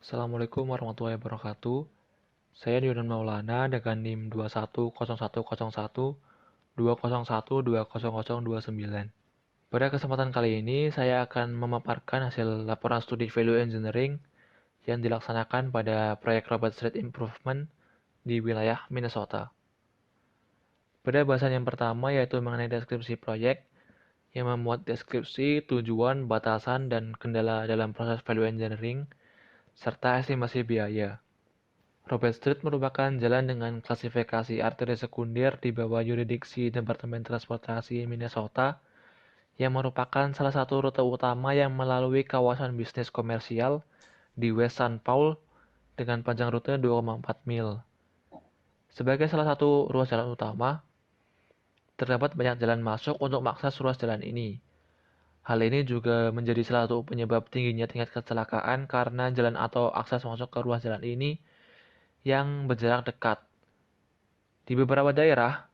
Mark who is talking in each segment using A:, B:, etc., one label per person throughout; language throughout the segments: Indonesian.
A: Assalamualaikum warahmatullahi wabarakatuh. Saya Dion Maulana dengan NIM 210101 201200029. Pada kesempatan kali ini, saya akan memaparkan hasil laporan studi Value Engineering yang dilaksanakan pada proyek Robert Street Improvement di wilayah Minnesota. Pada bahasan yang pertama yaitu mengenai deskripsi proyek, yang memuat deskripsi, tujuan, batasan, dan kendala dalam proses Value Engineering, serta estimasi biaya. Robert Street merupakan jalan dengan klasifikasi arteri sekunder di bawah yurisdiksi Departemen Transportasi Minnesota yang merupakan salah satu rute utama yang melalui kawasan bisnis komersial di West St. Paul dengan panjang rute 2,4 mil. Sebagai salah satu ruas jalan utama, terdapat banyak jalan masuk untuk mengakses ruas jalan ini. Hal ini juga menjadi salah satu penyebab tingginya tingkat kecelakaan karena jalan atau akses masuk ke ruas jalan ini yang berjarak dekat. Di beberapa daerah,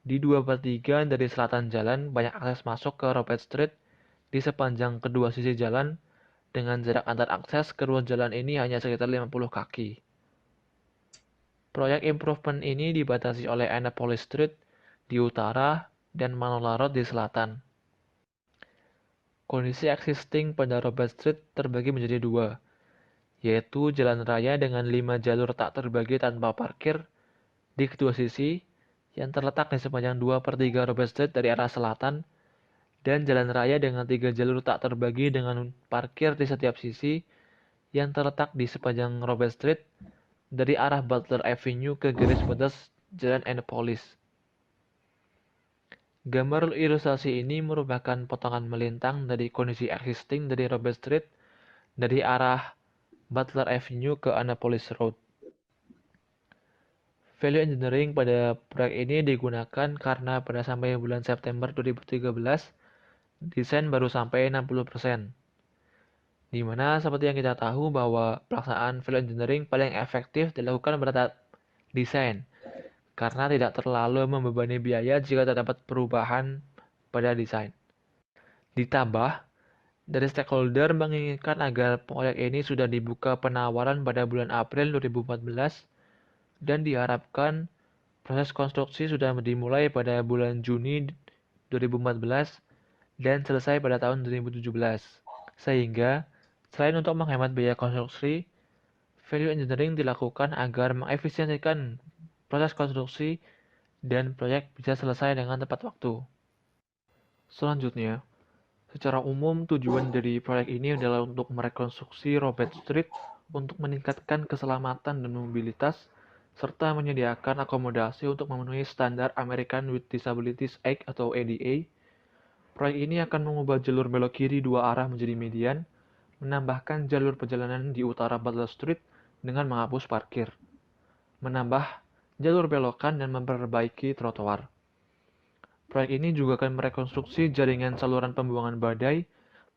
A: di 2/3 dari selatan jalan, banyak akses masuk ke Robert Street di sepanjang kedua sisi jalan dengan jarak antar akses ke ruas jalan ini hanya sekitar 50 kaki. Proyek improvement ini dibatasi oleh Annapolis Street di utara dan Manola Road di selatan. Kondisi existing pada Robert Street terbagi menjadi dua, yaitu jalan raya dengan 5 jalur tak terbagi tanpa parkir di kedua sisi yang terletak di sepanjang 2/3 Robert Street dari arah selatan, dan jalan raya dengan 3 jalur tak terbagi dengan parkir di setiap sisi yang terletak di sepanjang Robert Street dari arah Butler Avenue ke garis batas Jalan Annapolis. Gambar ilustrasi ini merupakan potongan melintang dari kondisi existing dari Robert Street dari arah Butler Avenue ke Annapolis Road. Value engineering pada proyek ini digunakan karena pada sampai bulan September 2013, desain baru sampai 60%. Di mana seperti yang kita tahu bahwa pelaksanaan value engineering paling efektif dilakukan pada tahap desain, karena tidak terlalu membebani biaya jika terdapat perubahan pada desain. Ditambah, dari stakeholder menginginkan agar proyek ini sudah dibuka penawaran pada bulan April 2014 dan diharapkan proses konstruksi sudah dimulai pada bulan Juni 2014 dan selesai pada tahun 2017. Sehingga, selain untuk menghemat biaya konstruksi, value engineering dilakukan agar mengefisiensikan proses konstruksi dan proyek bisa selesai dengan tepat waktu. Selanjutnya, secara umum tujuan dari proyek ini adalah untuk merekonstruksi Robert Street untuk meningkatkan keselamatan dan mobilitas serta menyediakan akomodasi untuk memenuhi standar American with Disabilities Act atau ADA. Proyek ini akan mengubah jalur belok kiri dua arah menjadi median, menambahkan jalur perjalanan di utara Butler Street dengan menghapus parkir, menambah jalur belokan dan memperbaiki trotoar. Proyek ini juga akan merekonstruksi jaringan saluran pembuangan badai,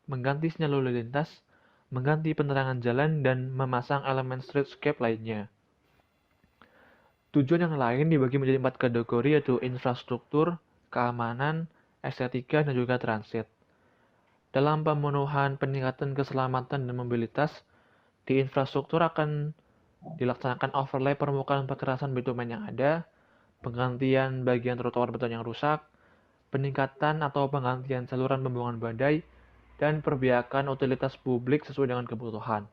A: mengganti sinyal lalu lintas, mengganti penerangan jalan, dan memasang elemen streetscape lainnya. Tujuan yang lain dibagi menjadi 4 kategori yaitu infrastruktur, keamanan, estetika, dan juga transit. Dalam pemenuhan peningkatan keselamatan dan mobilitas, di infrastruktur akan dilaksanakan overlay permukaan perkerasan bitumen yang ada, penggantian bagian trotoar beton yang rusak, peningkatan atau penggantian saluran pembuangan badai, dan perbiakan utilitas publik sesuai dengan kebutuhan.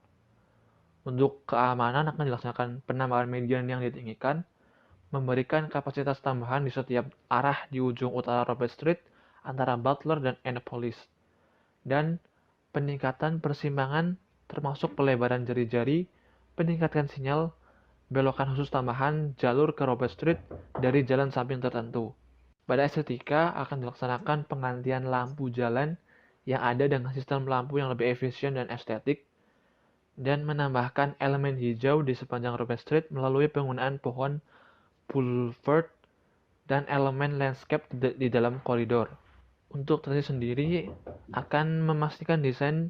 A: Untuk keamanan akan dilaksanakan penambahan median yang ditinggikan, memberikan kapasitas tambahan di setiap arah di ujung utara Robert Street antara Butler dan Annapolis, dan peningkatan persimpangan termasuk pelebaran jari-jari, peningkatan sinyal, belokan khusus tambahan jalur ke Robert Street dari jalan samping tertentu. Pada estetika akan dilaksanakan penggantian lampu jalan yang ada dengan sistem lampu yang lebih efisien dan estetik, dan menambahkan elemen hijau di sepanjang Robert Street melalui penggunaan pohon boulevard dan elemen landscape di dalam koridor. Untuk transit sendiri akan memastikan desain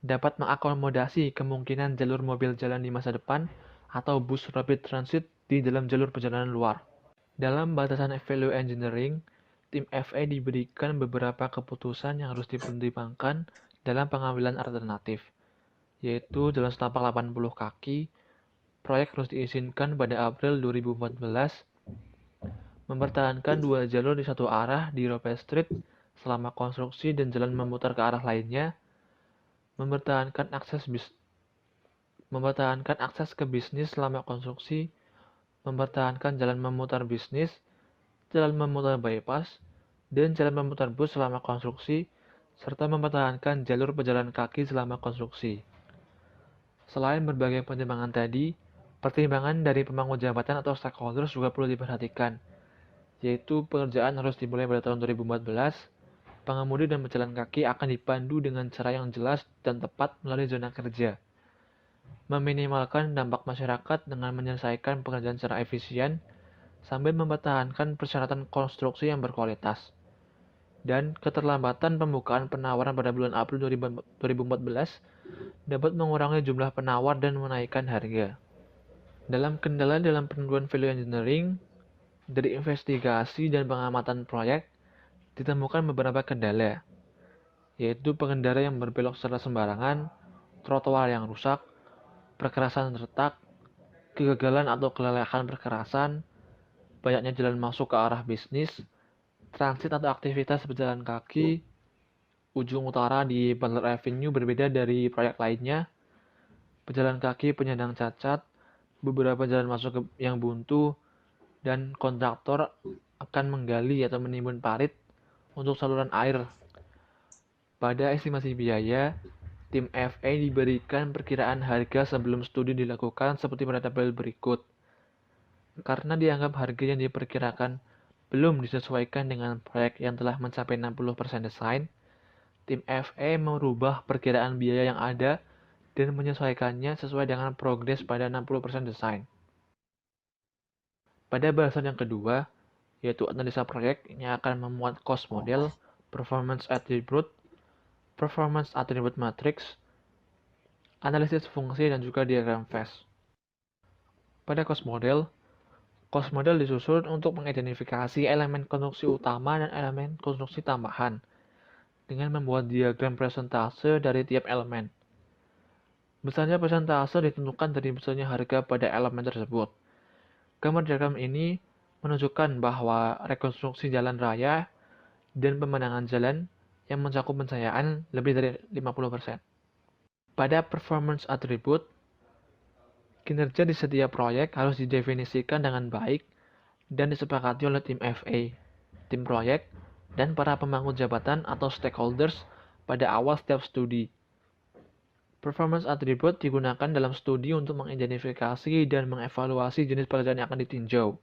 A: dapat mengakomodasi kemungkinan jalur mobil jalan di masa depan atau bus rapid transit di dalam jalur perjalanan luar. Dalam batasan value engineering, tim FE diberikan beberapa keputusan yang harus dipertimbangkan dalam pengambilan alternatif. yaitu jalan setapak 80 kaki. Proyek harus diizinkan pada April 2014, mempertahankan 2 jalur di satu arah di Rope Street selama konstruksi dan jalan memutar ke arah lainnya, mempertahankan akses ke bisnis selama konstruksi, mempertahankan jalan memutar bisnis, jalan memutar bypass, dan jalan memutar bus selama konstruksi, serta mempertahankan jalur pejalan kaki selama konstruksi. Selain berbagai pertimbangan tadi, pertimbangan dari pemangku jabatan atau stakeholders juga perlu diperhatikan, yaitu pekerjaan harus dimulai pada tahun 2014, pengemudi dan pejalan kaki akan dipandu dengan cara yang jelas dan tepat melalui zona kerja, meminimalkan dampak masyarakat dengan menyelesaikan pekerjaan secara efisien, sambil mempertahankan persyaratan konstruksi yang berkualitas. Dan keterlambatan pembukaan penawaran pada bulan April 2014 dapat mengurangi jumlah penawar dan menaikkan harga. Dalam kendala dalam penentuan value engineering, dari investigasi dan pengamatan proyek, ditemukan beberapa kendala, yaitu pengendara yang berbelok secara sembarangan, trotoar yang rusak, perkerasan retak, kegagalan atau kelelahan perkerasan, banyaknya jalan masuk ke arah bisnis, transit atau aktivitas berjalan kaki, ujung utara di Butler Avenue berbeda dari proyek lainnya, pejalan kaki penyandang cacat, beberapa jalan masuk yang buntu, dan kontraktor akan menggali atau menimbun parit untuk saluran air. Pada estimasi biaya, tim FA diberikan perkiraan harga sebelum studi dilakukan seperti pada tabel berikut. Karena dianggap harga yang diperkirakan belum disesuaikan dengan proyek yang telah mencapai 60% desain, tim FA merubah perkiraan biaya yang ada dan menyesuaikannya sesuai dengan progres pada 60% desain. Pada bahasan yang kedua, yaitu analisa proyek, yang akan memuat cost model, performance attribute matrix, analisis fungsi, dan juga diagram phase. Pada cost model disusun untuk mengidentifikasi elemen konstruksi utama dan elemen konstruksi tambahan, dengan membuat diagram persentase dari tiap elemen. Besarnya persentase ditentukan dari besarnya harga pada elemen tersebut. Gambar diagram ini menunjukkan bahwa rekonstruksi jalan raya dan pemandangan jalan yang mencakup pencahayaan lebih dari 50%. Pada performance attribute, kinerja di setiap proyek harus didefinisikan dengan baik dan disepakati oleh tim FA, tim proyek, dan para pemangku jabatan atau stakeholders pada awal setiap studi. Performance attribute digunakan dalam studi untuk mengidentifikasi dan mengevaluasi jenis pekerjaan yang akan ditinjau.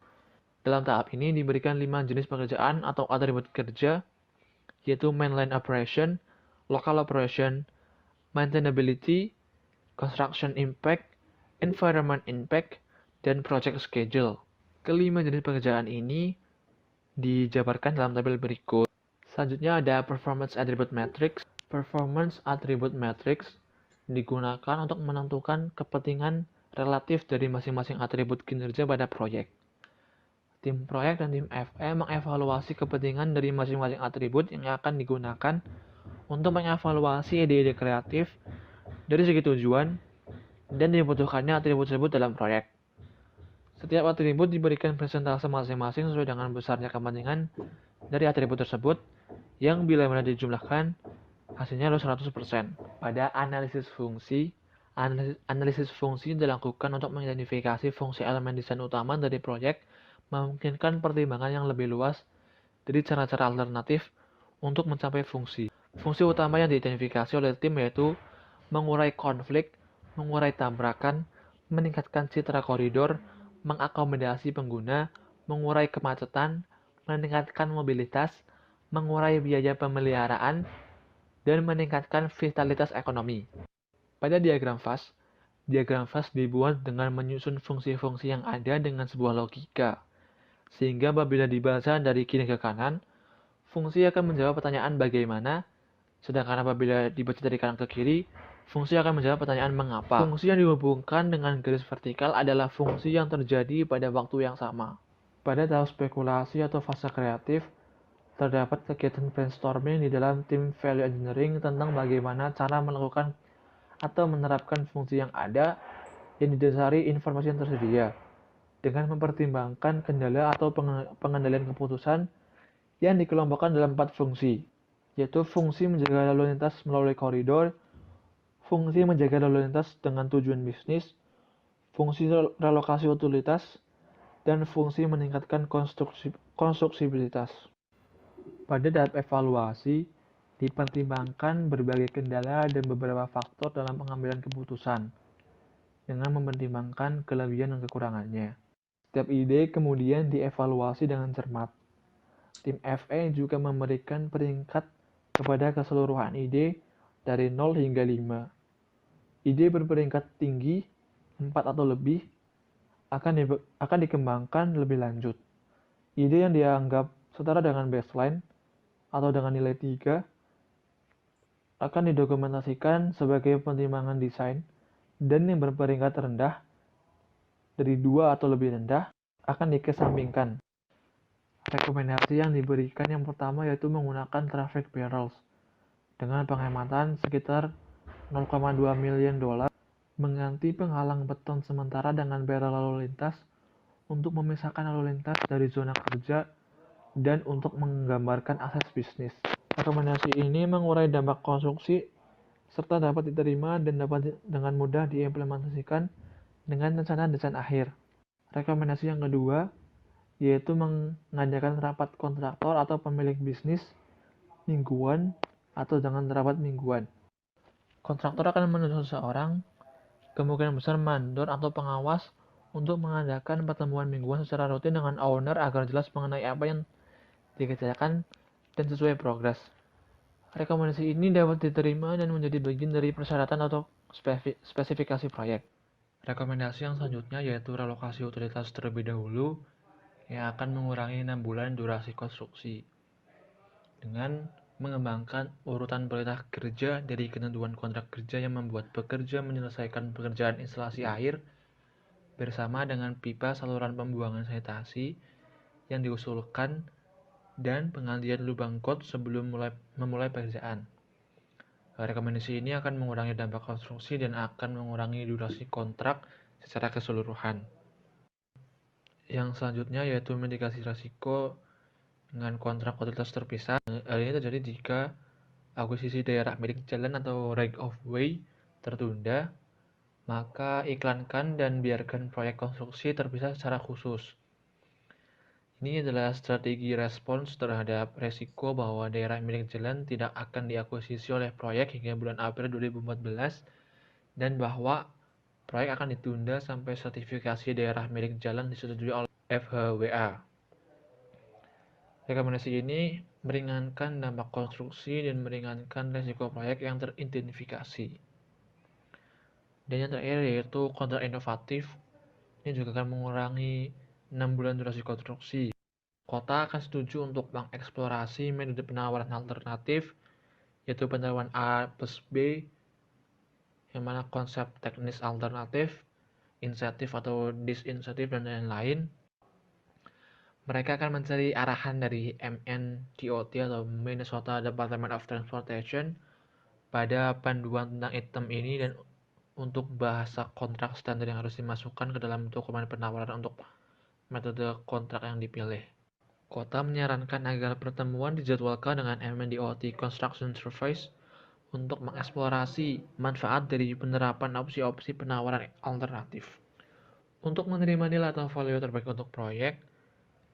A: Dalam tahap ini diberikan 5 jenis pekerjaan atau atribut kerja, yaitu mainline operation, local operation, maintainability, construction impact, environment impact, dan project schedule. Kelima jenis pekerjaan ini dijabarkan dalam tabel berikut. Selanjutnya ada performance attribute matrix. Performance attribute matrix digunakan untuk menentukan kepentingan relatif dari masing-masing atribut kinerja pada proyek. Tim proyek dan tim FE mengevaluasi kepentingan dari masing-masing atribut yang akan digunakan untuk mengevaluasi ide-ide kreatif dari segi tujuan dan dibutuhkannya atribut tersebut dalam proyek. Setiap atribut diberikan persentase masing-masing sesuai dengan besarnya kepentingan dari atribut tersebut, yang bila mana dijumlahkan, hasilnya harus 100%. Pada analisis fungsi dilakukan untuk mengidentifikasi fungsi elemen desain utama dari proyek, memungkinkan pertimbangan yang lebih luas dari cara-cara alternatif untuk mencapai fungsi. Fungsi utama yang diidentifikasi oleh tim yaitu mengurai konflik, mengurai tabrakan, meningkatkan citra koridor, mengakomodasi pengguna, mengurai kemacetan, meningkatkan mobilitas, mengurai biaya pemeliharaan, dan meningkatkan vitalitas ekonomi. Pada diagram fase dibuat dengan menyusun fungsi-fungsi yang ada dengan sebuah logika, sehingga apabila dibaca dari kiri ke kanan, fungsi akan menjawab pertanyaan bagaimana, sedangkan apabila dibaca dari kanan ke kiri, fungsi akan menjawab pertanyaan mengapa. Fungsi yang dihubungkan dengan garis vertikal adalah fungsi yang terjadi pada waktu yang sama. Pada tahap spekulasi atau fase kreatif, terdapat kegiatan brainstorming di dalam tim value engineering tentang bagaimana cara melakukan atau menerapkan fungsi yang ada yang didasari informasi yang tersedia, dengan mempertimbangkan kendala atau pengendalian keputusan yang dikelompokkan dalam 4 fungsi, yaitu fungsi menjaga lalu lintas melalui koridor, fungsi menjaga lalu lintas dengan tujuan bisnis, fungsi relokasi utilitas, dan fungsi meningkatkan konstruksibilitas. Pada tahap evaluasi, dipertimbangkan berbagai kendala dan beberapa faktor dalam pengambilan keputusan, dengan mempertimbangkan kelebihan dan kekurangannya. Setiap ide kemudian dievaluasi dengan cermat. Tim FE juga memberikan peringkat kepada keseluruhan ide dari 0 hingga 5. Ide berperingkat tinggi, 4 atau lebih, akan dikembangkan lebih lanjut. Ide yang dianggap setara dengan baseline atau dengan nilai 3 akan didokumentasikan sebagai pertimbangan desain, dan yang berperingkat rendah dari 2 atau lebih rendah akan dikesampingkan. Rekomendasi yang diberikan yang pertama yaitu menggunakan traffic barrels dengan penghematan sekitar $0,2 miliar mengganti penghalang beton sementara dengan barrel lalu lintas untuk memisahkan lalu lintas dari zona kerja dan untuk menggambarkan akses bisnis. Rekomendasi ini mengurai dampak konstruksi serta dapat diterima dan dapat dengan mudah diimplementasikan dengan rencana desain akhir. Rekomendasi yang kedua yaitu mengadakan rapat kontraktor atau pemilik bisnis mingguan atau dengan rapat mingguan. Kontraktor akan menunjuk seseorang, kemungkinan besar mandor atau pengawas, untuk mengadakan pertemuan mingguan secara rutin dengan owner agar jelas mengenai apa yang dikerjakan dan sesuai progres. Rekomendasi ini dapat diterima dan menjadi bagian dari persyaratan atau spesifikasi proyek. Rekomendasi yang selanjutnya yaitu relokasi utilitas terlebih dahulu yang akan mengurangi 6 bulan durasi konstruksi dengan mengembangkan urutan perintah kerja dari ketentuan kontrak kerja yang membuat pekerja menyelesaikan pekerjaan instalasi air bersama dengan pipa saluran pembuangan sanitasi yang diusulkan dan penggantian lubang got sebelum memulai pekerjaan. Rekomendasi ini akan mengurangi dampak konstruksi dan akan mengurangi durasi kontrak secara keseluruhan. Yang selanjutnya yaitu mitigasi risiko dengan kontrak utilitas terpisah. Hal ini terjadi jika akuisisi daerah milik jalan atau right of way tertunda, maka iklankan dan biarkan proyek konstruksi terpisah secara khusus. Ini adalah strategi respons terhadap resiko bahwa daerah milik jalan tidak akan diakuisisi oleh proyek hingga bulan April 2014 dan bahwa proyek akan ditunda sampai sertifikasi daerah milik jalan disetujui oleh FHWA. Rekomendasi ini meringankan dampak konstruksi dan meringankan resiko proyek yang teridentifikasi. Dan yang terakhir yaitu kontrak inovatif. Ini juga akan mengurangi 6 bulan durasi konstruksi. Kota akan setuju untuk mengeksplorasi metode penawaran alternatif, yaitu penawaran A plus B, yang mana konsep teknis alternatif, insentif atau disinsentif, dan lain-lain. Mereka akan mencari arahan dari MNDOT atau Minnesota Department of Transportation pada panduan tentang item ini dan untuk bahasa kontrak standar yang harus dimasukkan ke dalam dokumen penawaran untuk metode kontrak yang dipilih. Kota menyarankan agar pertemuan dijadwalkan dengan MNDOT Construction Service untuk mengeksplorasi manfaat dari penerapan opsi-opsi penawaran alternatif. Untuk menerima nilai atau value terbaik untuk proyek,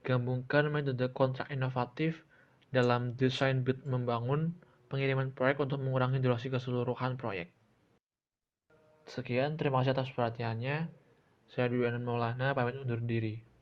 A: gabungkan metode kontrak inovatif dalam desain bid membangun pengiriman proyek untuk mengurangi durasi keseluruhan proyek. Sekian, terima kasih atas perhatiannya. Saya Dwi Anand Maulana, pamit undur diri.